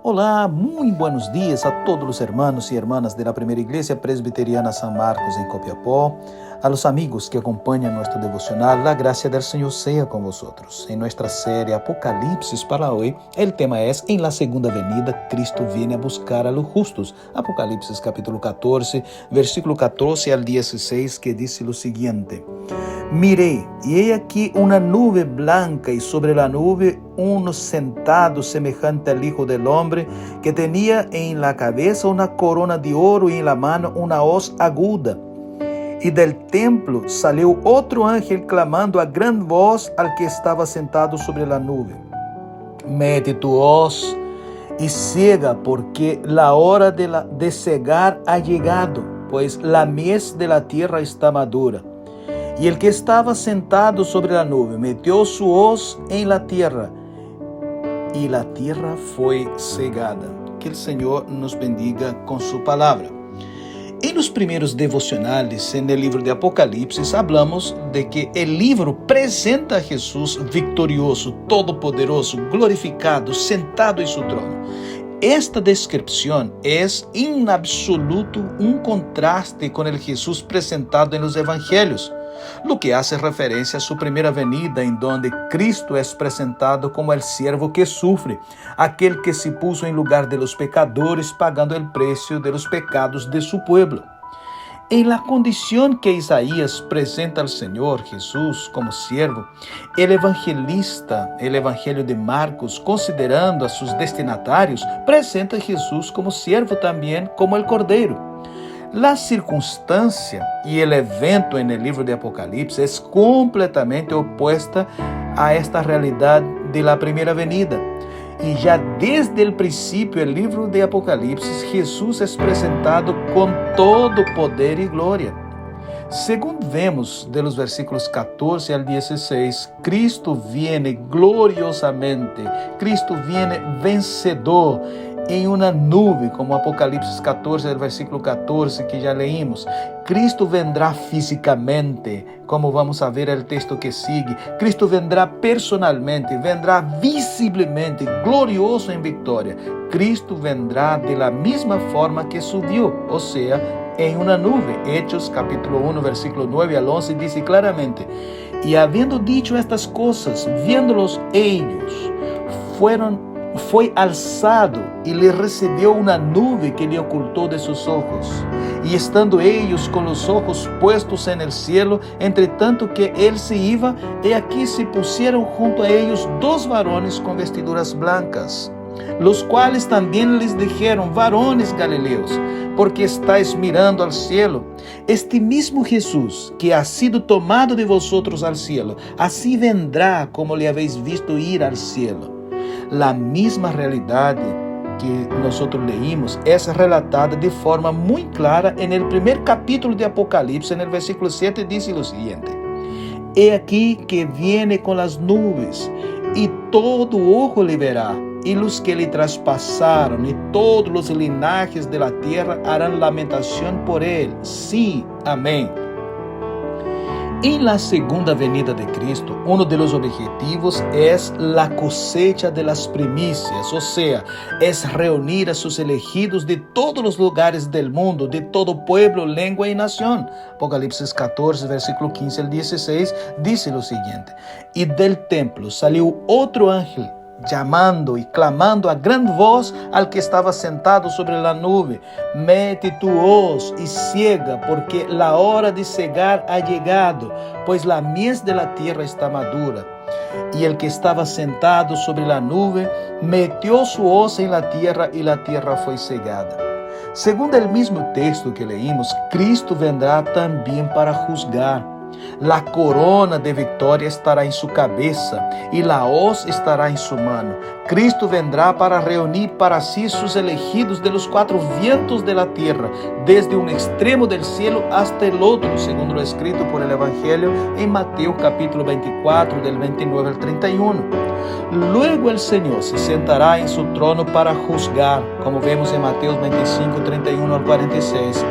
Olá, muito buenos dias a todos os hermanos e hermanas da Primeira Igreja Presbiteriana San Marcos em Copiapó, a los amigos que acompanham nosso devocional, a graça del Senhor seja com vosotros. Em nossa série Apocalipsis para hoje, o tema é em la segunda venida, Cristo viene a buscar a los justos. Apocalipsis capítulo 14, versículo 14 al 16, que diz o seguinte: Mirei, e he aqui uma nube blanca, e sobre la nube uno sentado semejante al Hijo del Hombre, que tenía en la cabeza una corona de oro y en la mano una hoz aguda. E del templo salió otro ángel clamando a gran voz al que estaba sentado sobre la nube: Mete tu hoz y ciega, porque la hora de cegar ha llegado, pues la mies de la tierra está madura. E el que estaba sentado sobre la nube metió su hoz en la tierra, e la tierra foi cegada. Que o Senhor nos bendiga com sua palavra. Em los primeiros devocionales en el livro de Apocalipsis, hablamos de que el livro presenta a Jesús victorioso, todopoderoso, glorificado, sentado em su trono. Esta descripción es en absoluto un contraste con el Jesús presentado en los evangelios, lo que hace referencia a su primera venida, en donde Cristo es presentado como el siervo que sufre, aquel que se puso en lugar de los pecadores, pagando el precio de los pecados de su pueblo. En la condición que Isaías presenta al Señor Jesús como siervo, el evangelista, el Evangelio de Marcos, considerando a sus destinatarios, presenta a Jesús como siervo también, como el Cordeiro. La circunstancia y el evento en el libro de Apocalipsis es completamente opuesta a esta realidad de la primera venida. Y ya desde el principio del libro de Apocalipsis, Jesús es presentado con todo poder y gloria. Según vemos de los versículos 14 al 16, Cristo viene gloriosamente, Cristo viene vencedor em uma nube, como Apocalipsis 14, versículo 14, que já leímos. Cristo vendrá fisicamente, como vamos a ver el texto que sigue. Cristo vendrá personalmente, vendrá visiblemente, glorioso em vitória. Cristo vendrá de la misma forma que subiu, ou seja, em uma nube. Hechos capítulo 1, versículo 9 al 11, diz claramente: E havendo dicho estas coisas, viéndolos ellos, foi alçado e lhe recebeu uma nube que lhe ocultou de seus ojos. E estando ellos com os ojos puestos en el cielo, entretanto que él se iba, e aquí se pusieron junto a ellos dos varones com vestiduras blancas, los cuales también les dijeron: Varones galileos, porque estáis mirando al cielo? Este mismo Jesús, que ha sido tomado de vosotros al cielo, así vendrá como le habéis visto ir al cielo. La misma realidade que nós leímos é relatada de forma muito clara en el primer capítulo de Apocalipse, en el versículo 7, dice lo siguiente: He aquí que viene con las nubes, y todo ojo le verá, y los que le traspasaron, y todos los linajes de la tierra harán lamentación por él. Sí, amén. En la segunda venida de Cristo, uno de los objetivos es la cosecha de las primicias, o sea, es reunir a sus elegidos de todos los lugares del mundo, de todo pueblo, lengua y nación. Apocalipsis 14, versículo 15 al 16, dice lo siguiente: Y del templo salió otro ángel, llamando y clamando a gran voz al que estaba sentado sobre la nube: Mete tu hoz y ciega, porque la hora de cegar ha llegado, pues la mies de la tierra está madura. Y el que estaba sentado sobre la nube metió su hoz en la tierra, y la tierra fue cegada. Segundo el mismo texto que leímos, Cristo vendrá también para juzgar. La corona de victoria estará en su cabeza, y la hoz estará en su mano. Cristo vendrá para reunir para sí sus elegidos de los cuatro vientos de la tierra, desde un extremo del cielo hasta el otro, según lo escrito por el Evangelio en Mateo capítulo 24, del 29 al 31. Luego el Señor se sentará en su trono para juzgar, como vemos en Mateo 25, 31 al 46.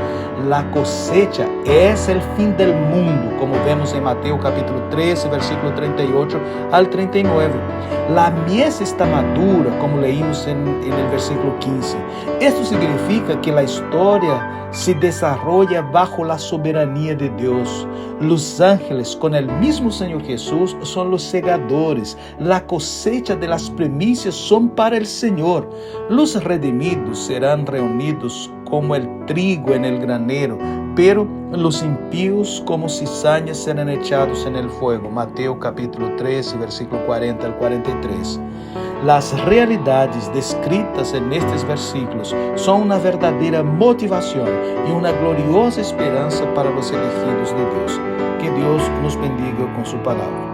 La cosecha es el fin del mundo, como vemos en Mateo capítulo 13, versículo 38 al 39. La mies está madura, como leímos en el versículo 15. Esto significa que la historia se desarrolla bajo la soberanía de Dios. Los ángeles, con el mismo Señor Jesús, son los segadores. La cosecha de las primicias son para el Señor. Los redimidos serán reunidos como el trigo en el granero, pero los impíos como cizañas serán echados en el fuego. Mateo capítulo 13, versículo 40 al 43. Las realidades descritas en estos versículos son una verdadera motivación y una gloriosa esperanza para los elegidos de Dios. Que Dios nos bendiga con su palabra.